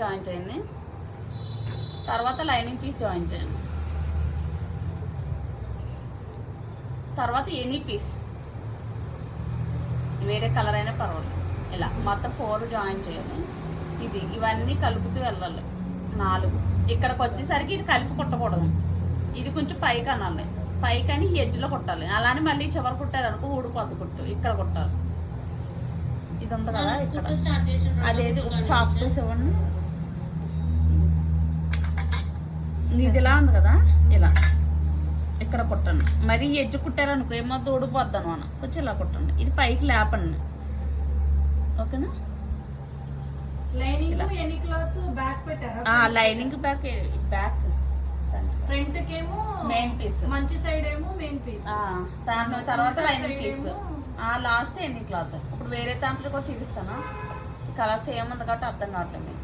Join చేయండి. తర్వాత lining piece join చేయండి. తర్వాత ఎనీ పీస్ వేరే కలర్ అయినా పర్వాలేదు. ఇలా మొత్తం 4 జాయిన్ చేయాలి. ఇవన్నీ కలుపుతూ వెళ్ళాలి. 4 ఇక్కడికి వచ్చేసరికి ఇది కలిపి కుట్టకూడదు. ఇది కొంచెం పైకి అనాలి. పైకని ఈ ఎడ్జ్లో కుట్టాలి. అలానే మళ్ళీ చివరి కుట్టారనుకో ఊడిపోద్ది కుట్టు. ఇక్కడ కుట్టాలి. ఇది ఉంది కదా ఇక్కడ, అదేది చాప్ పీస్ ఇవ్వండి. ఇది ఇలా ఉంది కదా, ఇలా ఇక్కడ కుట్టండి. మరి ఎడ్జ్ కుట్టారనుకో ఏమొద్దు ఊడిపోద్దాను అన్న, కొంచెం ఇలా కుట్టండి. ఇది పైకి లేపండి. ఓకేనా? లైనింగ్ బ్యాక్ ఫ్రంట్ కేమో మెయిన్ పీస్, మంచి సైడ్ ఏమో మెయిన్ పీస్, దాని తర్వాత లైనింగ్ పీస్, లాస్ట్ ఎన్ని క్లాత్. ఇప్పుడు వేరే దాంట్లో కూడా చూపిస్తాను. కలర్స్ ఏముంది కాబట్టి అర్థం కావట్లేదు.